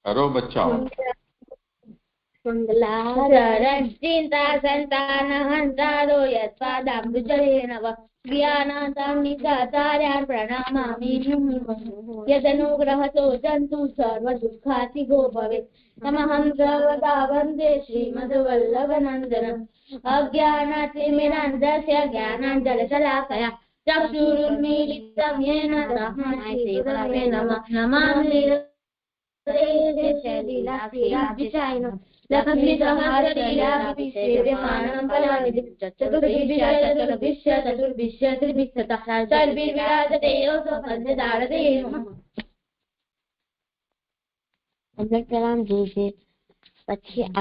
करो बच्चों। चिंता संतान हंसारो यत्पादाम्बुजलेन वा ज्ञानान्तं निजाचार्यान् प्रणमामि यदनुग्रहतो जन्तु सर्वदुःखातिगो भवेत् तमहं सर्वदा वन्दे श्रीमद्वल्लभनन्दनम् अज्ञानातिमिरान्धस्य ज्ञानाञ्जनशलाकया चक्षुरुन्मीलितं येन तस्मै श्रीगुरवे नमः नमामि પછી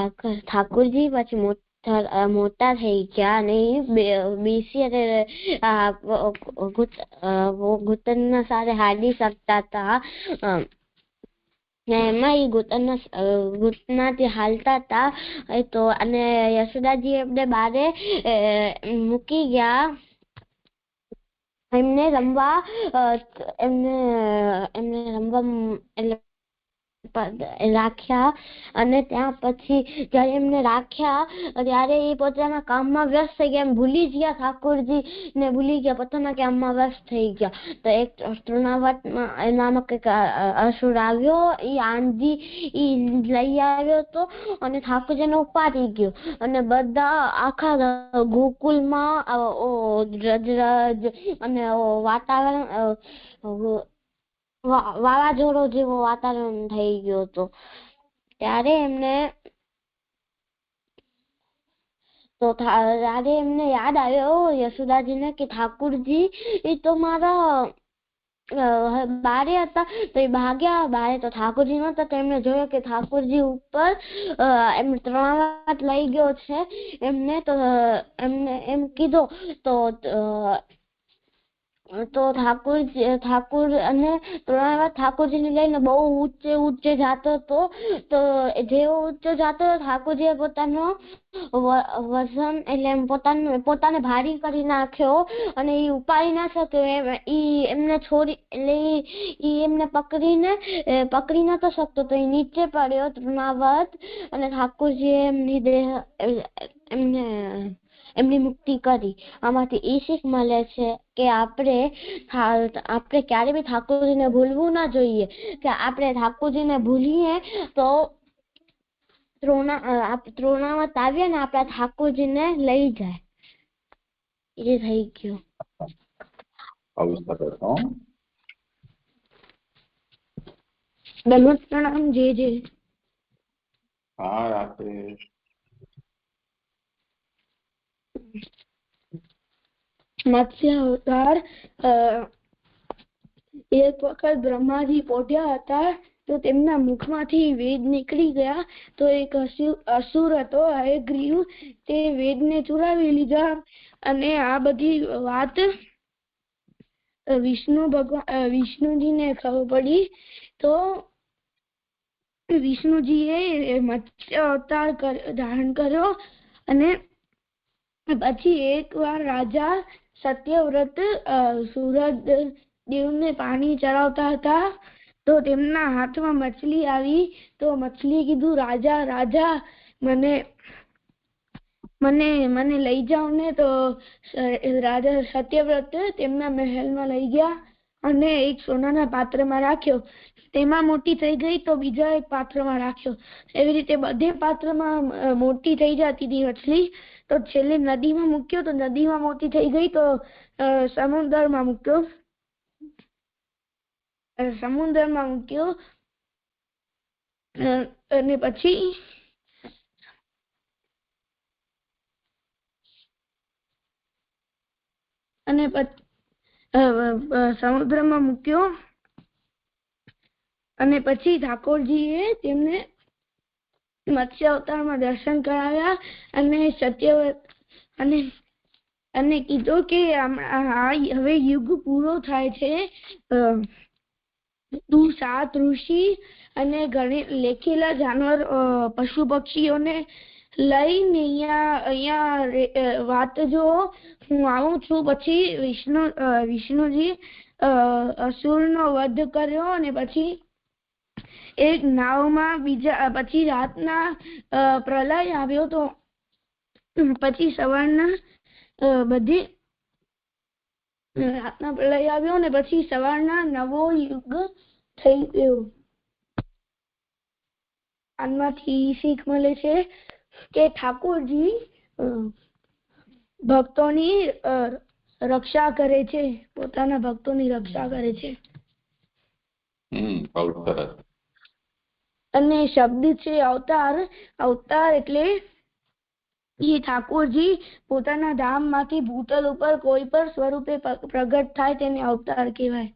આગળ ઠાકોરજી પછી મોટા થઈ ગયા અને બેસી અને ઘૂંટણના સાથે હાલી શકતા હતા. એમાં એ ઘૂંટણાથી હાલતા હતા. તો અને યશોદાજી એમને બારે મૂકી ગયા. એમને રમવા એટલે રાખ્યા. અને ત્યાં પછી જયારે એમને રાખ્યા ત્યારે એ પોતાના કામમાં વ્યસ્ત થઈ ગયા. એમ ભૂલી ગયા ઠાકોરજી ને ભૂલી ગયા પોતાના કામમાં વ્યસ્ત થઈ ગયા. તો એક તૃણાવટ નામક એક અસુર આવ્યો. એ આંધી લઈ આવ્યો હતો અને ઠાકોરજીને ઉપાડી ગયો. અને બધા આખા ગોકુલમાં રજ અને વાતાવરણ વાવાઝોડો જેવો વાતાવરણ થઈ ગયો હતો. ત્યારે એમને યાદ આવ્યો યશોદાજીને કે ઠાકોરજી એ તો મારા બારે હતા. તો એ ભાગ્યા બારે. તો ઠાકોરજી નતા. તો એમને જોયું કે ઠાકોરજી ઉપર એમને તૃણાવટ લઈ ગયો છે એમને. તો એમને એમ કીધું તો ઠાકોર અને ઠાકોરજીને લઈને બહુ ઊંચે જાતો હતો. તો જેવો ઊંચો જાતો ઠાકોરજીએ પોતાનો વજન એટલે પોતાને ભારી કરી નાખ્યો અને એ ઉપાડી ના શક્યો. એમને છોડી એટલે એમને પકડી નતો શકતો. તો એ નીચે પડ્યો તૃણાવટ. અને ઠાકોરજીએ એમની મુક્તિ કરી. આમાંથી એ શીખ મળે છે કે આપણે ક્યારે બી ઠાકોરજીને ભૂલવું ના જોઈએ. કે આપણે ઠાકોરજીને ભૂલીએ તો તૃણાવટ આવીએ ને આપણા ઠાકોરજીને લઈ જાય. એ થઈ ગયું. પ્રણામ. જે હા રાત્રે મત્સ્ય અવતાર. એક વખત બ્રહ્માજી પોઢ્યા હતા. તો તેમના મુખમાંથી વેદ નીકળી ગયા. તો એક અસુર હતો હયગ્રીવ. તે વેદને ચુરાવી લીધા. અને આ બધી વાત વિષ્ણુજીને ખબર પડી. તો વિષ્ણુજીએ મત્સ્ય અવતાર ધારણ કર્યો. અને પછી એકવાર રાજા સત્યવ્રત સૂરજ દેવને પાણી ચડાવતા હતા. તો તેમના હાથમાં મછલી આવી. તો મછલીએ કીધું રાજા મને લઈ જાઓ ને. તો રાજા સત્યવ્રત તેમના મહેલમાં લઈ ગયા અને એક સોનાના પાત્રમાં રાખ્યો. તેમાં મોટી થઈ ગઈ તો બીજા એક પાત્રમાં રાખ્યો. એવી રીતે બધે પાત્રમાં મોટી થઈ જતી હતી મછલી. તો છેલ્લે નદીમાં મૂક્યો. તો નદીમાં મોટી થઈ ગઈ. તો સમુદ્રમાં મૂક્યો. અને પછી સમુદ્રમાં મૂક્યો. અને પછી ઠાકોરજીએ તેમને મત્સ્ય અવતારમાં દર્શન કરાવ્યા. અને સત્યવ્રત અને કીધું કે હવે યુગ પૂરો થાય છે. તું 7 ઋષિ અને લેખેલા જાનવર પશુ પક્ષીઓને લઈને અહીંયા વાત જો હું આવું છું. પછી વિષ્ણુજી અસુરનો વધ કર્યો. અને પછી એ નાવમાં બીજા પછી રાતના પ્રલય આવ્યો, તો પછી સવારના બધી રાતના પ્રલય આવ્યો ને પછી સવારના નવો યુગ થઈ ગયો. આનાથી શીખ મળે છે કે ઠાકોરજી ભક્તોની રક્ષા કરે છે, પોતાના ભક્તોની રક્ષા કરે છે. અને શબ્દ છે અવતાર. અવતાર એટલે એ ઠાકોરજી પોતાના ધામ માંથી ભૂતલ ઉપર કોઈ પણ સ્વરૂપે પ્રગટ થાય તેને અવતાર કહેવાય.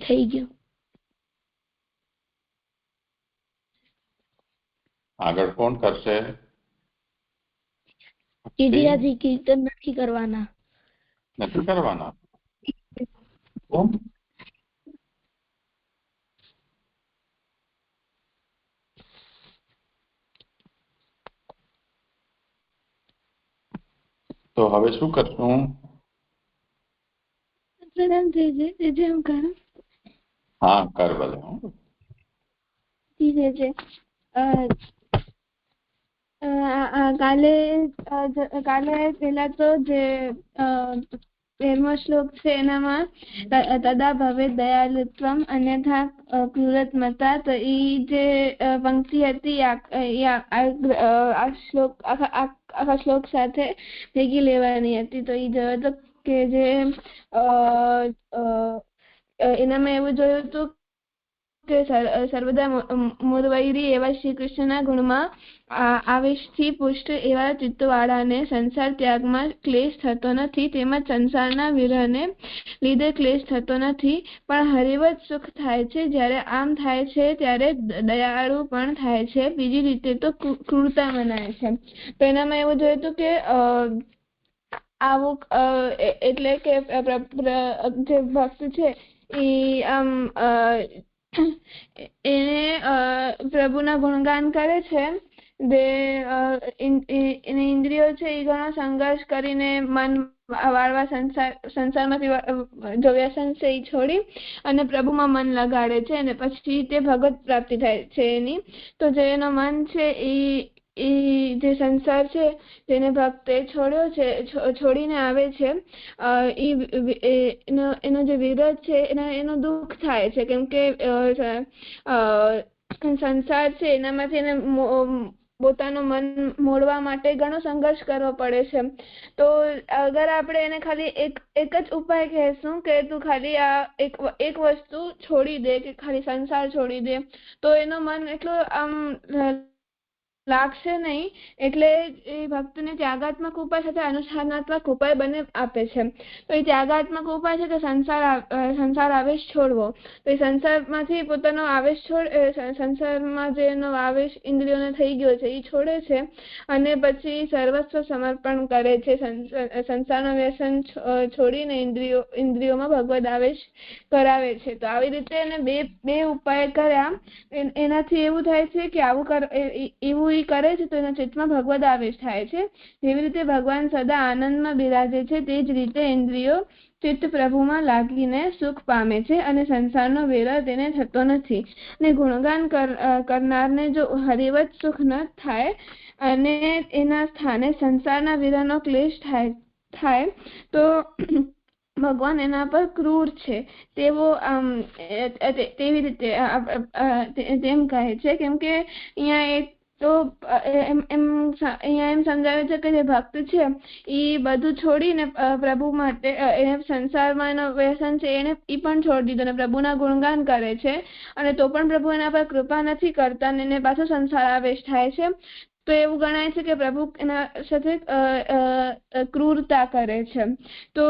થઈ ગયું. આગળ કોણ કરશે? ટીડીયાજી કીર્તન નથી કરવાના. તો હવે શું કરશું? હા, કર ભલે. કાલે પેલા તો જે 13મો શ્લોક છે એનામાં તદા ભવે દયાલુત્વમ અન્યથા ક્રૂરત્મતા, તો ઈ જે પંક્તિ હતી આ શ્લોક સાથે ભેગી લેવાની હતી. તો ઈ જોયો તો કે જે એનામાં એવું જોયું હતું કે સર્વદા મુરવૈરી એવા શ્રી કૃષ્ણના ગુણમાં આવેશથી પુષ્ટ એવા ચિત્તવાળાને સંસાર ત્યાગમાં ક્લેશ થતો નથી, તેમજ સંસારના વિરહને લીધે ક્લેશ થતો નથી, પણ હરિવત સુખ થાય છે. જ્યારે આમ થાય છે ત્યારે દયાળુ પણ થાય છે. બીજી રીતે તો ક્રૂરતા મનાય છે. તો એનામાં એવું જોયું હતું કે આવું એટલે કે જે ભક્ત છે એ આમ એને પ્રભુના ગુણગાન કરે છે. ઇન્દ્રિયો છે એ ઘણો સંઘર્ષ કરીને મન વાળવા સંસારમાંથી જો વ્યસન છે એ છોડી અને પ્રભુમાં મન લગાડે છે અને પછી તે ભગવત પ્રાપ્તિ થાય છે એની. તો જે એનો મન છે એ જે સંસાર છે જેને ભક્તે છોડ્યો છે, છોડીને આવે છે, એનો જે વિરોધ છે એનો દુઃખ થાય છે. કેમ કે સંસાર છે એનામાંથી એને પોતાનું મન મોડવા માટે ઘણો સંઘર્ષ કરવો પડે છે. તો અગર આપણે એને ખાલી એક જ ઉપાય કહેશું કે તું ખાલી આ એક વસ્તુ છોડી દે, કે ખાલી સંસાર છોડી દે, તો એનો મન એટલો આમ લાગશે નહીં. એટલે એ ભક્તને ત્યાગાત્મક ઉપાય સાથે અનુષ્ઠાનાત્મક ઉપાય બંને આપે છે. તો એ ત્યાગાત્મક ઉપાય છે કે સંસાર આવેશ છોડવો. તો એ સંસારમાંથી પોતાનો આવેશ સંસારમાં જે એનો આવેશ ઇન્દ્રિયોને થઈ ગયો છે એ છોડે છે અને પછી સર્વસ્વ સમર્પણ કરે છે. સંસારનું વ્યસન છોડીને ઇન્દ્રિયોમાં ભગવદ આવેશ કરાવે છે. તો આવી રીતે એને બે ઉપાય કર્યા. એનાથી એવું થાય છે કે એવું કરે છે તો એના ચિત્તમાં ભગવદ આવેશ થાય છે. જેવી રીતે ભગવાન સદા આનંદમાં બિરાજે છે તે જ રીતે ઇન્દ્રિયો ચિત્ત પ્રભુમાં લાગીને સુખ પામે છે અને સંસારનો વેરા તેને થતો નથી. અને ગુણગાન કરનારને જો હરિવત સુખ ન થાય અને એના સ્થાને સંસારના વિરહનો ક્લેશ થાય તો ભગવાન એના પર ક્રૂર છે તેવો તેવી રીતે તેમ કહે છે. કેમ કે અહીંયા તો અહીંયા એમ સમજાવે છે કે જે ભક્ત છે એ બધું છોડીને પ્રભુ માટે સંસારમાં એનો વ્યસન છે એને એ પણ છોડી દીધું અને પ્રભુના ગુણગાન કરે છે, અને તો પણ પ્રભુ એના પર કૃપા નથી કરતા અને એને પાછો સંસાર આવેશ થાય છે. તો એવું ગણાય છે કે પ્રભુ એના સાથે ક્રૂરતા કરે છે. તો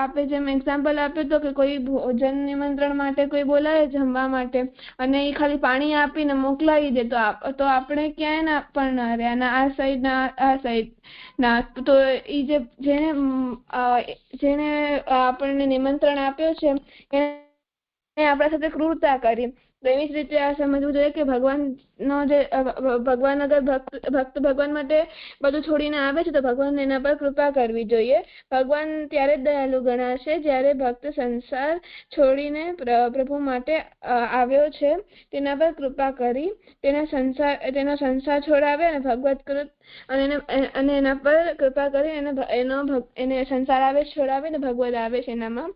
આપણે જેમ એક્ઝામ્પલ આપ્યું તો કે કોઈ ભોજન નિમંત્રણ માટે કોઈ બોલાવે જમવા માટે અને એ ખાલી પાણી આપીને મોકલાવી દે તો આપણે ક્યાંય પણ ના રહ્યા ના આ સાઈડ ના. તો એ જેને આપણને નિમંત્રણ આપ્યો છે એને આપણા સાથે ક્રૂરતા કરી. એવી જ રીતે આ સમજવું જોઈએ કે ભગવાન અગર ભક્ત ભગવાન માટે બધું છોડીને આવે છે તો ભગવાન એના પર કૃપા કરવી જોઈએ. ભગવાન ત્યારે જ દયાળુ ગણાશે જ્યારે ભક્ત સંસાર છોડીને પ્રભુ માટે આવ્યો છે તેના પર કૃપા કરી તેનો સંસાર છોડાવે અને ભગવત કૃત અને એના પર કૃપા કરી એને સંસાર આવેશ છોડાવે ને ભગવદ આવેશ એનામાં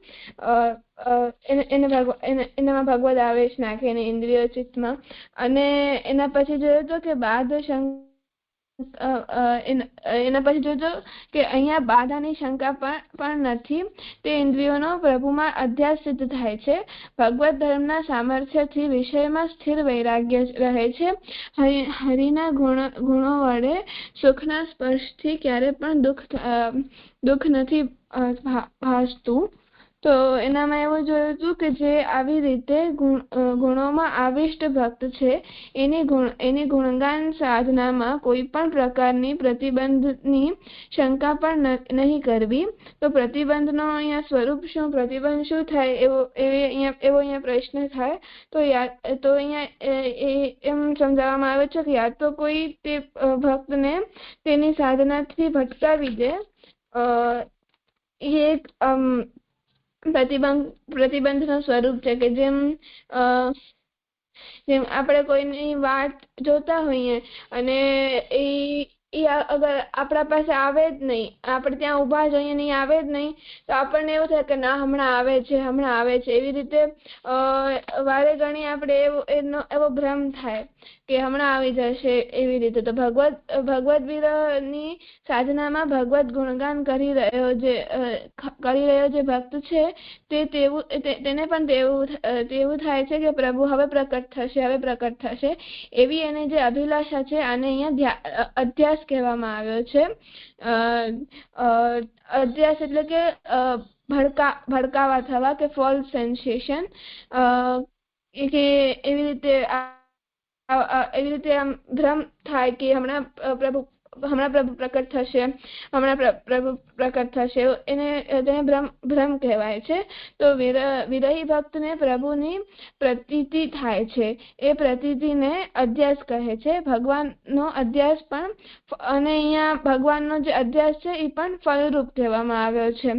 એનામાં ભગવદ આવેશ નાખે એને ઇન્દ્રિય ચિત્તમાં. અને એના પછી જોયું તો કે એના પછી જોજો કે અહીંયા બાધાની શંકા પણ નથી. તે ઇન્દ્રિયોનો પ્રભુમાં અધ્યાસ સિદ્ધ થાય છે. ભગવત ધર્મના સામર્થ્યથી વિષયમાં સ્થિર વૈરાગ્ય રહે છે. હરિના ગુણો વડે સુખના સ્પર્શથી ક્યારે પણ દુઃખ નથી ભાસતું. તો એનામાં એવું જોયું હતું કે જે આવી રીતે ગુણોમાં આવિષ્ટ ભક્ત છે એની ગુણગાન સાધનામાં કોઈ પણ પ્રકારની પ્રતિબંધની શંકા પણ નહીં કરવી. તો પ્રતિબંધનો અહીંયા સ્વરૂપ શું, પ્રતિબંધ શું થાય એવો અહીંયા પ્રશ્ન થાય. તો અહીંયા એમ સમજાવવામાં આવે છે કે યા તો કોઈ તે ભક્તને તેની સાધનાથી ભટકાવી દે એ એક પ્રતિબંધનું સ્વરૂપ છે કે જેમ આપણે કોઈની વાટ જોતા હોઈએ અને એ અગર આપણા પાસે આવે જ નહીં, આપણે ત્યાં ઊભા જ હોઈએ નહીં આવે જ નહીં તો આપણને એવું થાય કે ના હમણાં આવે છે એવી રીતે વારે ઘણી આપણે એવો ભ્રમ થાય કે હમણાં આવી જશે એવી રીતે. તો ભગવદ વિરહની સાધનામાં ભગવત ગુણગાન કરી રહ્યો જે ભક્ત છે તેને પણ તેવું થાય છે કે પ્રભુ હવે પ્રકટ થશે એવી એને જે અભિલાષા છે આને અહીંયા અધ્યાસ કહેવામાં આવ્યો છે. અધ્યાસ એટલે કે ભડકાવા થવા કે ફોલ્સ સેન્સેશન કે એવી રીતે આમ ભ્રમ થાય કે હમણાં પ્રભુ પ્રકટ થશે તેને ભ્રમ કહેવાય છે. તો વિરહી ભક્તને પ્રભુની પ્રતીતિ થાય છે એ પ્રતીતિને અધ્યાસ કહે છે. ભગવાનનો અધ્યાસ પણ અને અહીંયા ભગવાનનો જે અધ્યાસ છે એ પણ ફલરૂપ કહેવામાં આવ્યો છે.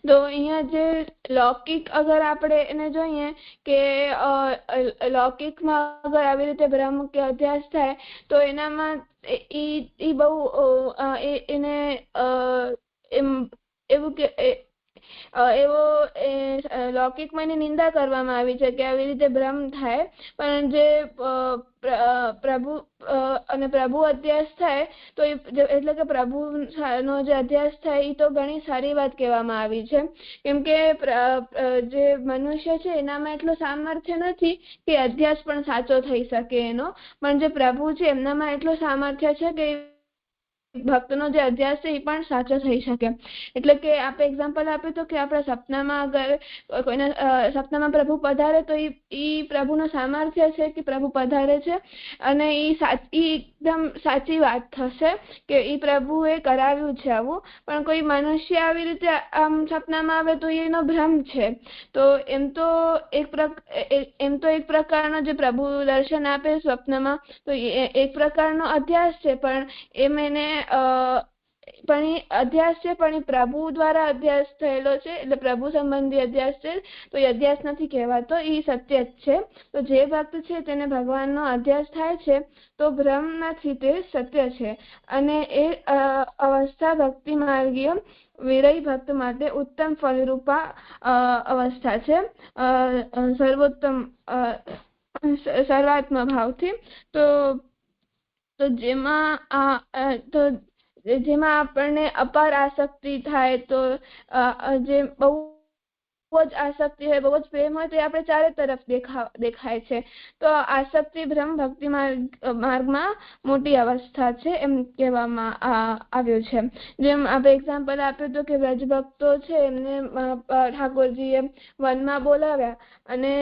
તો અહીંયા જે લૌકિક અગર આપણે એને જોઈએ કે લૌકિકમાં અગર આવી રીતે ભ્રમ કે અધ્યાસ થાય તો એનામાં ઈ બહુ એને એવું કે એવો લૌકિકમાં એની નિંદા કરવામાં આવી છે કે આવી રીતે ભ્રમ થાય. પણ જે પ્રભુ અધ્યાસ થાય તો એટલે કે પ્રભુનો જે અધ્યાસ થાય એ તો ઘણી સારી વાત કહેવામાં આવી છે. કેમ કે જે મનુષ્ય છે એનામાં એટલું સામર્થ્ય નથી કે અધ્યાસ પણ સાચો થઈ શકે એનો, પણ જે પ્રભુ છે એમનામાં એટલું સામર્થ્ય છે કે ભક્તનો જે અધ્યાસ છે એ પણ સાચો થઈ શકે. એટલે કે આપણે એક્ઝામ્પલ આપ્યું તો કે આપણા સપનામાં અગર કોઈના સપનામાં પ્રભુ પધારે તો એ પ્રભુનો સામર્થ્ય છે કે પ્રભુ પધારે છે અને એ એકદમ સાચી વાત થશે કે એ પ્રભુએ કરાવ્યું છે આવું. પણ કોઈ મનુષ્ય આવી રીતે આમ સપનામાં આવે તો એનો ભ્રમ છે. તો એમ તો એક પ્રકારનો જે પ્રભુ દર્શન આપે સ્વપ્નમાં તો એક પ્રકારનો અધ્યાસ છે, પણ એમ એને પણ એ અધ્યાસ છે પણ એ પ્રભુ દ્વારા અધ્યાસ થયેલો છે એટલે પ્રભુ સંબંધી અધ્યાસ છે. તો એ અધ્યાસ નથી કહેવાતો, એ સત્ય જ છે. તો જે ભક્ત છે તેને ભગવાનનો અધ્યાસ થાય છે તો ભ્રમ નથી, તે સત્ય છે. અને એ અવસ્થા ભક્તિ માર્ગીય વિરહી ભક્ત માટે ઉત્તમ ફલરૂપા અવસ્થા છે સર્વોત્તમ સર્વાત્મ ભાવથી. તો જેમાં આપણને અપાર આસક્તિ થાય તો જે બહુ જ આસક્તિ હોય, બહુ જ પ્રેમ હોય તો એ આપણે ચારે તરફ દેખાય છે. તો આસક્તિ ભ્રમ ભક્તિ માર્ગમાં મોટી અવસ્થા છે એમ કહેવામાં આવ્યું છે. જેમ આપણે એક્ઝામ્પલ આપ્યું હતું કે વ્રજભક્તો છે એમને ઠાકોરજીએ વનમાં બોલાવ્યા અને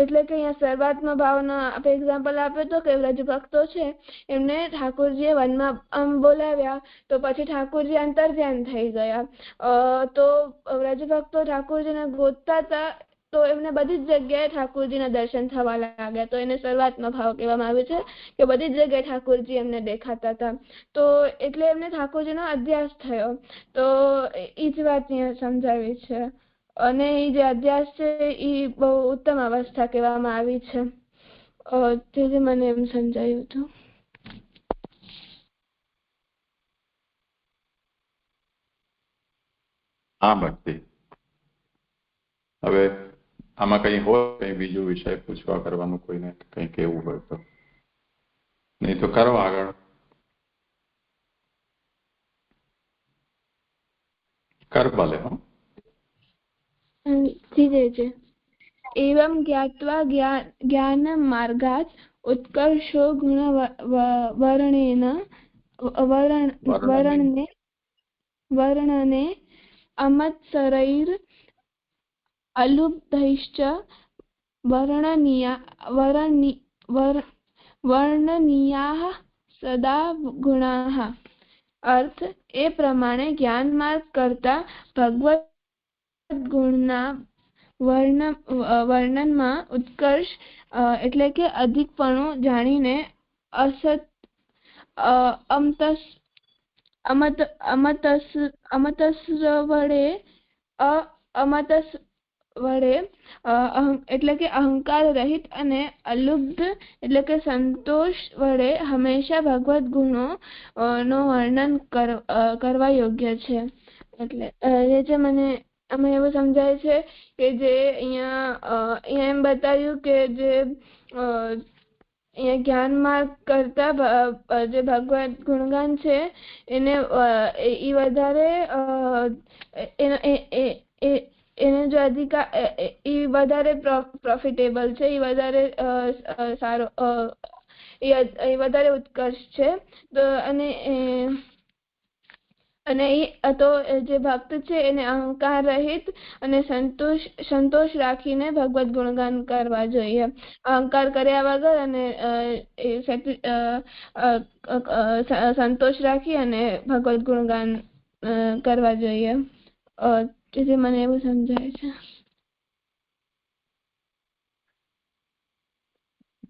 એટલે કે અહીંયા સર્વાત્મ ભાવનો આપણે એક્ઝામ્પલ આપ્યો હતો કે વ્રજભક્તો છે એમને ઠાકોરજીએ વનમાં બોલાવ્યા તો પછી ઠાકોરજી અંતર્ધ્યાન થઈ ગયા. તો વ્રજભક્તો ઠાકોરજીને ગોતતા હતા તો એમને બધી જ જગ્યાએ ઠાકોરજીના દર્શન થવા લાગ્યા. તો એને શરૂઆતનો ભાવ કહેવામાં આવે છે કે બધી જ જગ્યાએ ઠાકોરજી એમને દેખાતા હતા. તો એટલે એમને ઠાકોરજીનો અધ્યાસ થયો. તો એ જ વાત અહીંયા સમજાવી છે. અને એ જે અધ્યાસ છે એ બહુ ઉત્તમ અવસ્થા કહેવામાં આવી છે. તેથી મને એમ સમજાયું હતું. હા ભક્તિ, હવે આમાં કઈ હોય કઈ બીજો વિષય પૂછવા કરવાનું કોઈને કઈ કેવું હોય તો, નહીં તો કરો આગળ. કર ભલે. जी एवं ज्ञात्वा ज्ञानमार्गात् उत्कर्षो वर्णने अमत्सरैर् अलुब्धैश्च वर्णनीयाः सदा गुणाः. अर्थ એ પ્રમાણે જ્ઞાન માર્ગ કરતા ભગવત ગુણના વર્ણનમાં ઉત્કર્ષ એટલે કે અધિકપણું જાણીને અમતસ વડે એટલે કે અહંકાર રહિત અને અલુબ્ધ એટલે કે સંતોષ વડે હંમેશા ભગવત ગુણો નો વર્ણન કરવા યોગ્ય છે. એટલે એ જે મને આમાં એવું સમજાય છે કે જે અહીંયા એમ બતાવ્યું કે જે અહીંયા જ્ઞાન માર્ગ કરતા જે ભગવત ગુણગાન છે એને એ વધારે એને જો અધિકાર એ વધારે પ્રોફિટેબલ છે, એ વધારે સારો, એ વધારે ઉત્કર્ષ છે. તો અને એ તો જે ભક્ત છે એને અહંકાર રહિત અને સંતોષ રાખીને ભગવત ગુણગાન કરવા જોઈએ. અહંકાર કર્યા વગર અને સંતોષ રાખી અને ભગવત ગુણગાન કરવા જોઈએ. તેથી મને એવું સમજાય છે.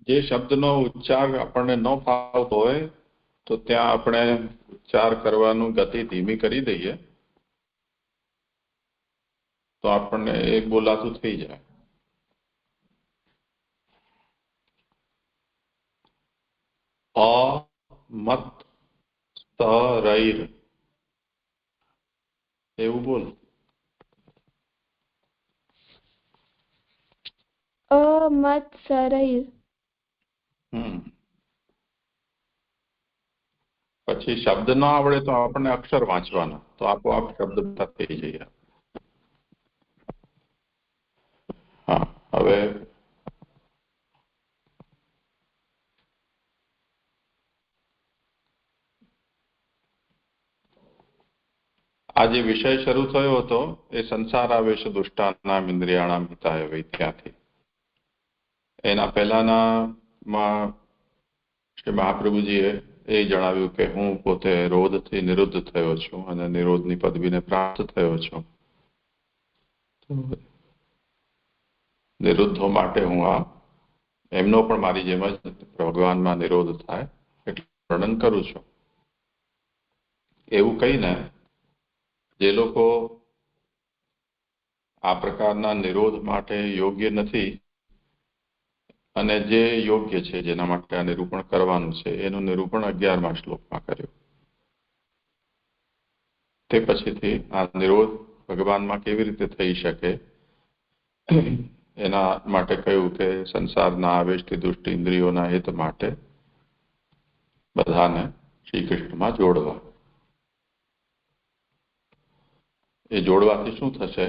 જે શબ્દનો ઉચ્ચાર આપણને ન ફાવતો હોય તો ત્યાં આપણે ઉચ્ચાર કરવાનું ગતિ ધીમી કરી દઈએ તો આપણને એ બોલાતું થઈ જાય. અમત્સરૈર એવું બોલ. અમત્સરૈર. પછી શબ્દ ન આવડે તો આપણને અક્ષર વાંચવાનો, તો આપોઆપ શબ્દ થઈ જાય. હા, હવે આ જે વિષય શરૂ થયો હતો એ સંસાર આવેશ દુષ્ટાનામ ઇન્દ્રિયાણામ હિતાય વૈ, ત્યાંથી એના પહેલાનામાં શ્રી મહાપ્રભુજીએ એ જણાવ્યું કે હું પોતે રોધથી નિરુદ્ધ થયો છું અને નિરોધની પદવીને પ્રાપ્ત થયો છું. નિરુદ્ધો માટે હું આ એમનો પણ મારી જેમ જ ભગવાનમાં નિરોધ થાય એટલે વર્ણન કરું છું. એવું કહીને જે લોકો આ પ્રકારના નિરોધ માટે યોગ્ય નથી અને જે યોગ્ય છે, જેના માટે આ નિરૂપણ કરવાનું છે, એનું નિરૂપણ 11મા શ્લોકમાં કર્યું. તે પછીથી આ નિરોધ ભગવાનમાં કેવી રીતે થઈ શકે એના માટે કહ્યું કે સંસારના આવેશથી દુષ્ટ ઇન્દ્રિયોના હિત માટે બધાને શ્રી કૃષ્ણમાં જોડવા. એ જોડવાથી શું થશે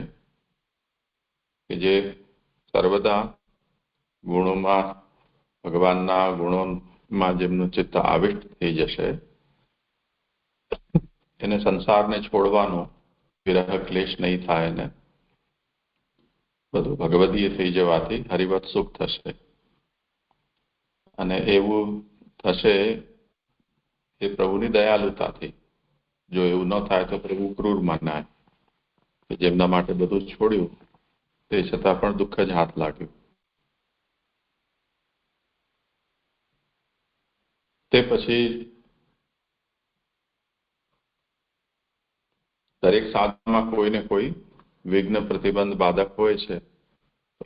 કે જે સર્વદા ગુણોમાં ભગવાનના ગુણોમાં જેમનું ચિત્ત આવિષ્ટ થઈ જશે એને સંસારને છોડવાનો વિરહ ક્લેશ નહીં થાય ને બધું ભગવદીય થઈ જવાથી હરિવત સુખ થશે. અને એવું થશે એ પ્રભુની દયાલુતાથી. જો એવું ન થાય તો પ્રભુ ક્રૂર મનાય, જેમના માટે બધું છોડ્યું તે છતાં પણ દુઃખ જ હાથ લાગ્યું. તે પછી દરેક સાધનમાં કોઈને કોઈ વિઘ્ન પ્રતિબંધ બાધક હોય છે.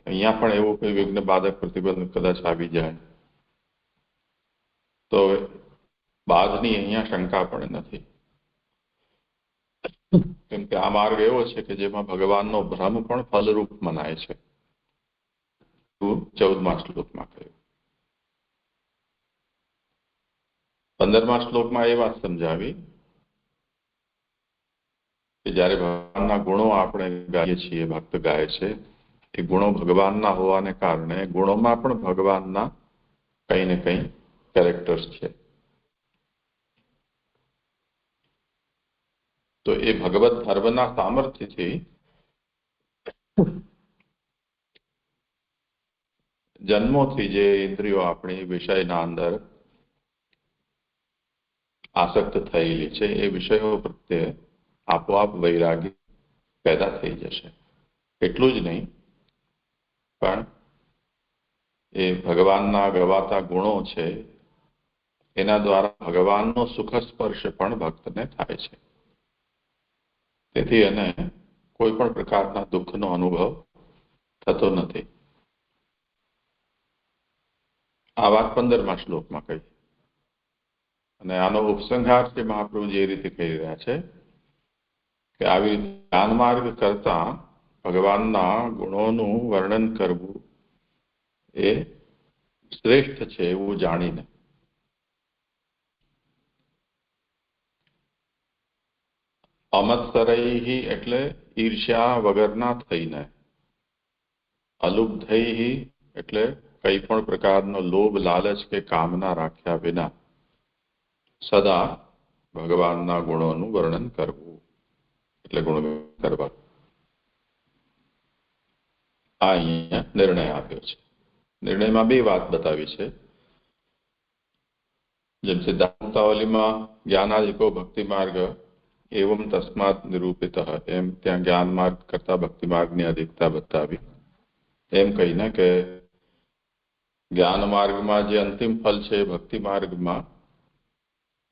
અહીંયા પણ એવું કોઈ વિઘ્ન બાધક પ્રતિબંધ કદાચ આવી જાય તો બાધની અહીંયા શંકા પણ નથી. કેમ કે આ માર્ગ એવો છે કે જેમાં ભગવાનનો ભ્રમ પણ ફલરૂપ મનાય છે. 14મા શ્લોકમાં કહ્યું. 15મા શ્લોકમાં એ વાત સમજાવી કે જ્યારે ભગવાનના ગુણો આપણે ગાઈએ છીએ, ભક્ત ગાય છે, એ ગુણો ભગવાનના હોવાને કારણે ગુણોમાં પણ ભગવાનના કંઈ ને કંઈ કેરેક્ટર્સ છે. તો એ ભગવત ધર્મના સામર્થ્યથી જન્મોથી જે ઇન્દ્રિયો આપણી વિષયના અંદર આસક્ત થયેલી છે એ વિષયો પ્રત્યે આપોઆપ વૈરાગ્ય પેદા થઈ જશે. એટલું જ નહીં પણ એ ભગવાનના ગવાતા ગુણો છે એના દ્વારા ભગવાનનો સુખ સ્પર્શ પણ ભક્તને થાય છે. તેથી એને કોઈ પણ પ્રકારના દુઃખનો અનુભવ થતો નથી. આ વાત 15મા શ્લોકમાં કહી. અને આનો ઉપસંહાર છે મહાપ્રભુ જે રીતે કહી રહ્યા છે કે આવી રીતે જ્ઞાન માર્ગ કરતા ભગવાનના ગુણોનું વર્ણન કરવું એ શ્રેષ્ઠ છે એવું જાણીને અમત્સરૈ એટલે ઈર્ષ્યા વગરના થઈને, અલુબ્ધૈ એટલે કંઈ પણ પ્રકારનો લોભ લાલચ કે કામના રાખ્યા વિના સદા ભગવાનના ગુણોનું વર્ણન કરવું એટલે ગુણગાન કરવા. આ અહીંયા નિર્ણય આપ્યો છે. નિર્ણયમાં બે વાત બતાવી છે. જેમ સિદ્ધાંતાવલીમાં જ્ઞાનાધિકો ભક્તિ માર્ગ એવમ તસ્માત નિરૂપિત, એમ ત્યાં જ્ઞાન માર્ગ કરતા ભક્તિ માર્ગની અધિકતા બતાવી. એમ કહીને કે જ્ઞાન માર્ગમાં જે અંતિમ ફલ છે ભક્તિ માર્ગમાં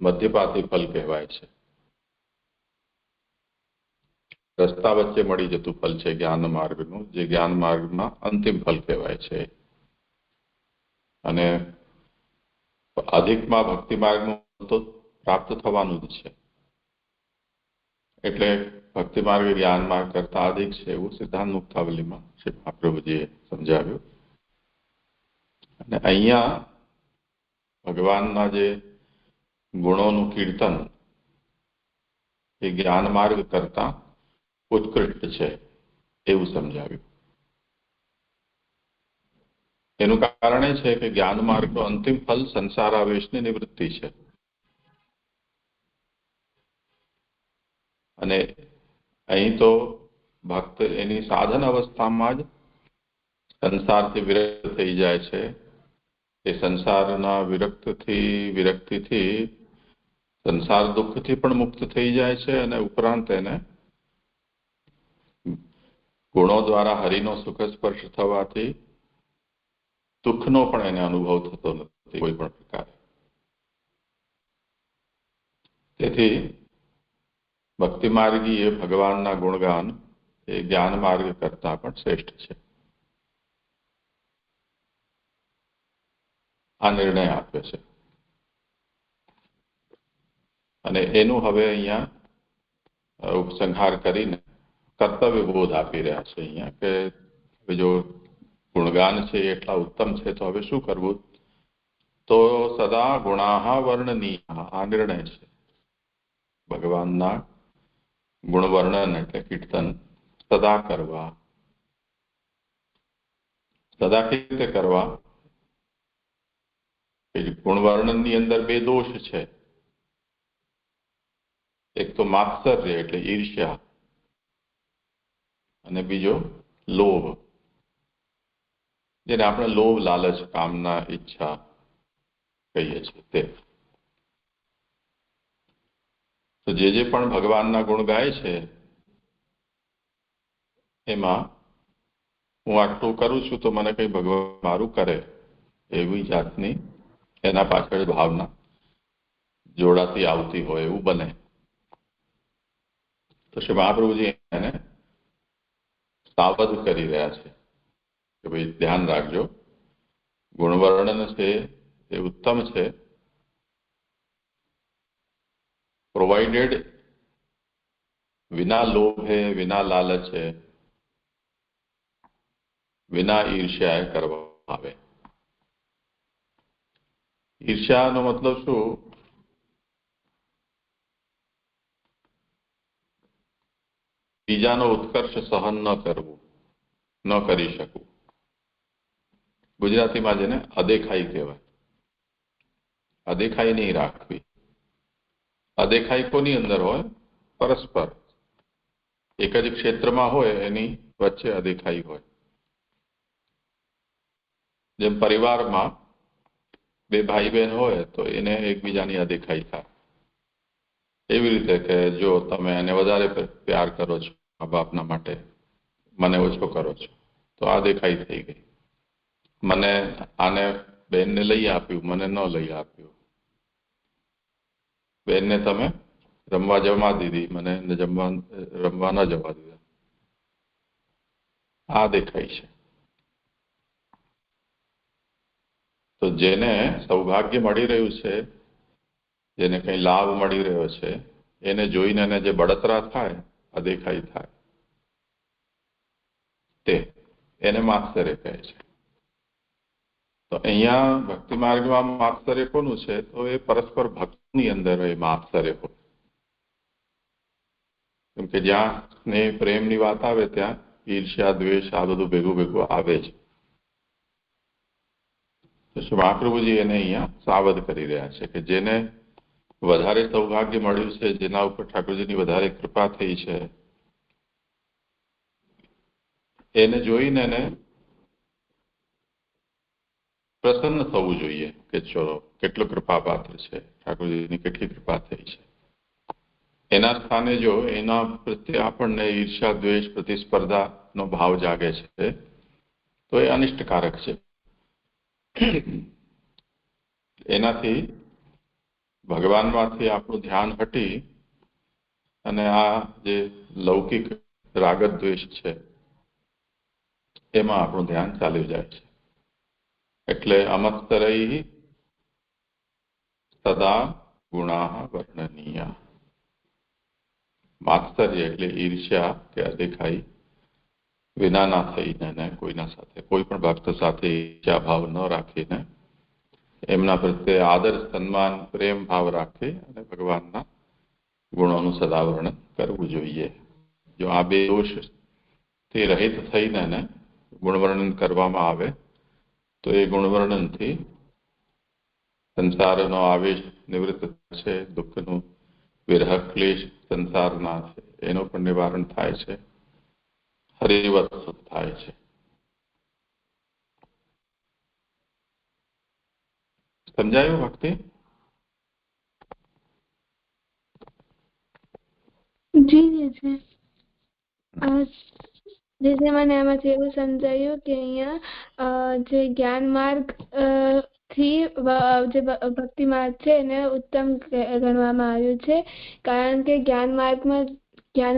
મધ્યપાતી ફલ કહેવાય છે. રસ્તા વચ્ચે મળી જતું ફલ છે જ્ઞાન માર્ગનું, જે જ્ઞાન માર્ગમાં અંતિમ ફલ કહેવાય છે. અને અધિકમાં ભક્તિ માર્ગનું તો પ્રાપ્ત થવાનું જ છે. એટલે ભક્તિ માર્ગ જ્ઞાન માર્ગ કરતા અધિક છે એવું સિદ્ધાંત મુક્તાવલીમાં શ્રી મહાપ્રભુજીએ સમજાવ્યું. અને અહીંયા ભગવાનના જે ગુણોનું કીર્તન એ જ્ઞાન માર્ગ કરતા ઉત્કૃષ્ટ છે એવું સમજાવ્યું. એનું કારણ એ છે કે જ્ઞાન માર્ગનો અંતિમ ફલ સંસાર આવેશની નિવૃત્તિ છે. અને અહીં તો ભક્ત એની સાધન અવસ્થામાં જ સંસારથી વિરક્ત થઈ જાય છે. એ સંસારના વિરક્તિથી સંસાર દુઃખથી પણ મુક્ત થઈ જાય છે અને ઉપરાંત એને ગુણો દ્વારા હરિનો સુખ સ્પર્શ થવાથી દુઃખનો પણ એને અનુભવ થતો નથી કોઈ પણ પ્રકારે. તેથી ભક્તિ માર્ગી એ ભગવાનના ગુણગાન એ જ્ઞાન માર્ગ કરતા પણ શ્રેષ્ઠ છે. આ નિર્ણય આપ્યો છે. અને એનું હવે અહીંયા ઉપસંહાર કરીને કર્તવ્ય બોધ આપી રહ્યા છે અહીંયા કે જો ગુણગાન છે એટલા ઉત્તમ છે તો હવે શું કરવું? તો સદા ગુણાહ વર્ણનીય, આ નિર્ણય છે. ભગવાનના ગુણ વર્ણન એટલે કીર્તન સદા કરવા. સદા કેવી રીતે કરવા? ગુણ વર્ણનની અંદર બે દોષ છે. એક તો માત્સર્ય એટલે ઈર્ષ્યા અને બીજો લોભ, જેને આપણે લોભ લાલચ કામના ઈચ્છા કહીએ છીએ તે. તો જે પણ ભગવાનના ગુણ ગાય છે એમાં હું આટલું કરું છું તો મને કંઈ ભગવાન મારું કરે એવી જાતની એના પાછળ ભાવના જોડાતી આવતી હોય એવું બને. તો શ્રી મહાપ્રભુજી એને સાવધ કરી રહ્યા છે કે ભાઈ ધ્યાન રાખજો, ગુણવર્ણન છે એ ઉત્તમ છે, પ્રોવાઇડેડ વિના લોભે, વિના લાલચે, વિના ઈર્ષ્યાએ કરવામાં આવે. ઈર્ષ્યાનો મતલબ શું? બીજાનો ઉત્કર્ષ સહન ન કરવું, ન કરી શકવું. ગુજરાતીમાં જેને અદેખાઈ કહેવાય. અદેખાઈ નહીં રાખવી. અદેખાઈ કોની અંદર હોય? પરસ્પર એક જ ક્ષેત્રમાં હોય એની વચ્ચે અદેખાઈ હોય. જેમ પરિવારમાં બે ભાઈ બહેન હોય તો એને એકબીજાની અદેખાઈ થાય. એવી રીતે કે જો તમે એને વધારે પ્યાર કરો છો મા બાપના માટે, મને ઓછો કરો છો, તો આ દેખાઈ થઈ ગઈ. મને આને બેનને લઈ આપ્યું, મને ન લઈ આપ્યું. બેનને તમે રમવા જવા દીધી, મને રમવા ન જવા દીધા. આ દેખાય છે. તો જેને સૌભાગ્ય મળી રહ્યું છે, જેને કંઈ લાભ મળી રહ્યો છે, એને જોઈને એને જે બળતરા થાય, અદેખાઈ થાય, તે એને માત્સર્ય કહે છે. તો અહીંયા ભક્તિ માર્ગમાં માત્સર્ય કોનું છે? તો એ પરસ્પર ભક્તિની અંદર એ માત્સર્ય હોય. કેમ કે જ્યાં સ્નેહ પ્રેમની વાત આવે ત્યાં ઈર્ષ્યા, દ્વેષ આ બધું ભેગું ભેગું આવે છે. તો શ્રી મહાપ્રભુજી એને અહીંયા સાવધ કરી રહ્યા છે કે જેને વધારે સૌભાગ્ય મળ્યું છે, જેના ઉપર ઠાકોરજીની વધારે કૃપા થઈ છે, એને જોઈને એને પ્રસન્ન થવું જોઈએ કે ચલો કેટલો કૃપાપાત્ર છે, ઠાકોરજીની કેટલી કૃપા થઈ છે. એના સ્થાને જો એના પ્રત્યે આપણને ઈર્ષ્યા, દ્વેષ, પ્રતિસ્પર્ધાનો ભાવ જાગે છે તો એ અનિષ્ટકારક છે. એનાથી ભગવાનમાંથી આપણું ધ્યાન હટી અને આ જે લૌકિક રાગદ્વેષ છે એમાં આપણું ધ્યાન ચાલ્યું જાય છે. એટલે અમત્તરૈ સદા ગુણાહ વર્ણનીય. માત્સર્ય એટલે ઈર્ષ્યા કે અદેખાઈ વિનાના થઈને કોઈના સાથે, કોઈ પણ ભક્ત સાથે ઈર્ષ્યા ભાવ ન રાખીને એમના પ્રત્યે આદર, સન્માન, પ્રેમ ભાવ રાખી અને ભગવાનના ગુણોનું સદા વર્ણન કરવું જોઈએ. જો આ બે દોષથી રહિત થઈને ગુણવર્ણન કરવામાં આવે તો એ ગુણવર્ણનથી સંસારનો આવેશ નિવૃત્ત છે, દુઃખનું વિરહ ક્લેશ સંસારના છે એનું પણ નિવારણ થાય છે, હરિવત સુખ થાય છે. સમજાયું ભક્તિ? જી જી જે મને આમાંથી એવું સમજાયું કે અહીંયા જે જ્ઞાન માર્ગ થી જે ભક્તિ માર્ગ છે એને ઉત્તમ ગણવામાં આવ્યું છે. કારણ કે જ્ઞાન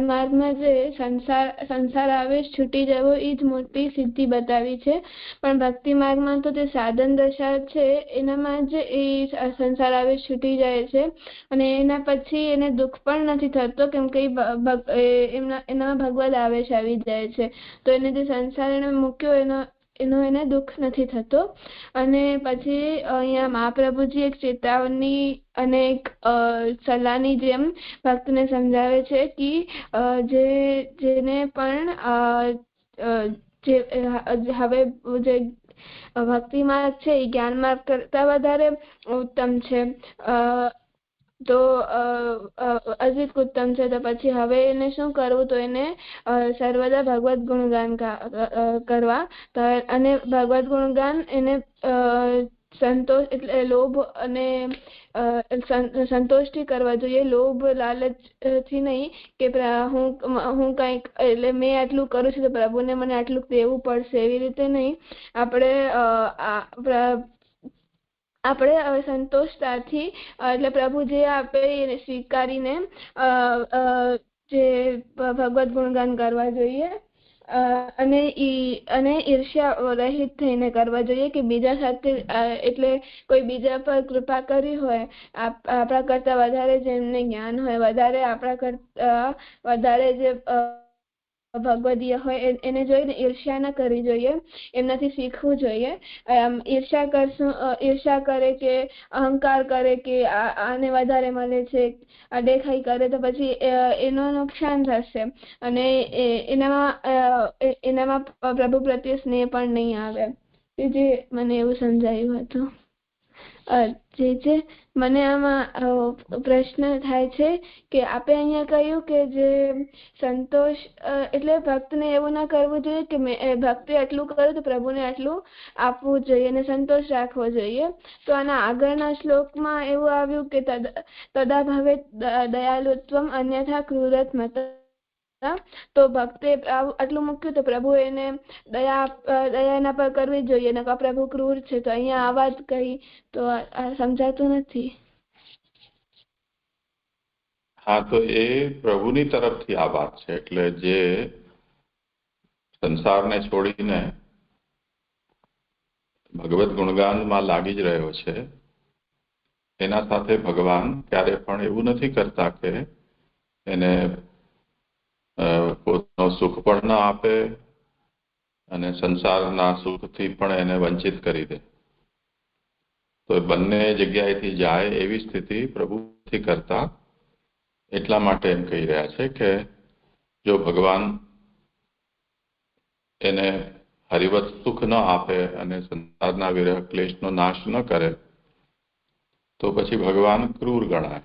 માર્ગમાં જે સંસાર આવેશ છૂટી જવો એ જ મોટી સિદ્ધિ બતાવી છે. પણ ભક્તિ માર્ગમાં તો જે સાધન દશા છે એનામાં જ એ સંસાર આવેશ છૂટી જાય છે અને એના પછી એને દુઃખ પણ નથી થતો, કેમ કે એનામાં ભગવદ આવેશ આવી જાય છે. તો એને જે સંસાર એને મૂક્યો એનો એને દુઃખ નથી થતો. અને પછી અહીંયા મહાપ્રભુજી એક ચેતવણી અને એક સલાહની જેમ ભક્તને સમજાવે છે કે જેને પણ હવે જે ભક્તિ માર્ગ છે એ જ્ઞાન માર્ગ કરતા વધારે ઉત્તમ છે, તો અધિક ઉત્તમ છે. તો પછી હવે એને શું કરવું? તો એને સર્વદા ભગવદ ગુણગાન કરવા અને ભગવદ ગુણગાન એને સંતોષ એટલે લોભ અને સંતોષથી કરવા જોઈએ, લોભ લાલચ થી નહીં કે હું કંઈક એટલે મેં આટલું કરું છું તો પ્રભુને મને આટલું દેવું પડશે, એવી રીતે નહીં. આપણે સંતોષતાથી એટલે પ્રભુ જે આપે એને સ્વીકારીને જે ભગવત ગુણગાન કરવા જોઈએ અને ઈર્ષ્યા રહિત થઈને કરવા જોઈએ કે બીજા સાથે એટલે કોઈ બીજા પર કૃપા કરી હોય, આપણા કરતા વધારે જેમને જ્ઞાન હોય, વધારે આપણા કરતા વધારે જે ભગવદીય હોય એને જોઈને ઈર્ષ્યા ન કરવી જોઈએ, એમનાથી શીખવું જોઈએ. ઈર્ષ્યા કરે કે અહંકાર કરે કે આને વધારે મળે છે, દેખાઈ કરે તો પછી એનું નુકસાન થશે અને એનામાં પ્રભુ પ્રત્યે સ્નેહ પણ નહીં આવે. જે મને એવું સમજાયું હતું. જે મને આમાં પ્રશ્ન થાય છે કે આપે અહીંયા કહ્યું કે જે સંતોષ એટલે ભક્તને એવું ના કરવું જોઈએ કે ભક્તિ આટલું કરે તો પ્રભુને આટલું આપવું જોઈએ અને સંતોષ રાખવો જોઈએ. તો આના આગળના શ્લોકમાં એવું આવ્યું કે તદાભાવે દયાલુત્વમ અન્યથા ક્રૂરત્મતા. તો ભક્તે આટલું મૂક્યું તો પ્રભુ એને દયા એના પર કરવી જોઈએ, નકર પ્રભુ ક્રૂર છે. તો અહીંયા આ વાત કહી તો આ સમજાતું નથી. હા, તો એ પ્રભુની તરફથી આ વાત છે. એટલે જે સંસારને છોડીને ભગવત ગુણગાનમાં લાગી જ રહ્યો છે એના સાથે ભગવાન ક્યારે પણ એવું નથી કરતા કે એને પોતાનું સુખ પણ ન આપે અને સંસારના સુખથી પણ એને વંચિત કરી દે. તો બંને જગ્યાએથી જાય એવી સ્થિતિ પ્રભુ નથી કરતા. એટલા માટે એમ કહી રહ્યા છે કે જો ભગવાન એને હરિવત સુખ ન આપે અને સંસારના વિરહ ક્લેશનો નાશ ન કરે તો પછી ભગવાન ક્રૂર ગણાય.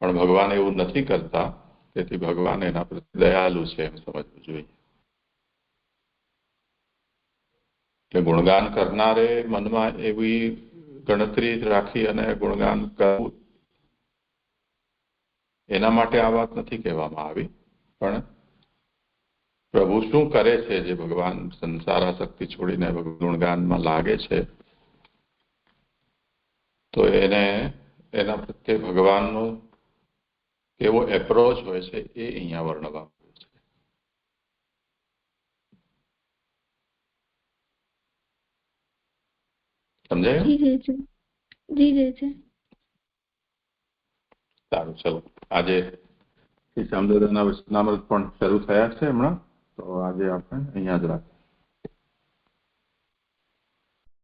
પણ ભગવાન એવું નથી કરતા, તેથી ભગવાન એના પ્રત્યે દયાલુ છે એમ સમજવું જોઈએ. એટલે ગુણગાન કરનારે મનમાં એવી ગણતરી રાખી અને ગુણગાન કરવું, એના માટે આ વાત નથી કહેવામાં આવી. પણ પ્રભુ શું કરે છે, જે ભગવાન સંસારાસક્તિ છોડીને ગુણગાનમાં લાગે છે, તો એના પ્રત્યે ભગવાનનો કેવો એપ્રોચ હોય છે એ અહીંયા વર્ણવવામાં આવ્યું છે. સમજાયું? સારું, ચલો. આજે શ્રી શ્યામદાદાના વચનામૃત પણ શરૂ થયા છે હમણાં, તો આજે આપણે અહીંયા જ રાખીએ.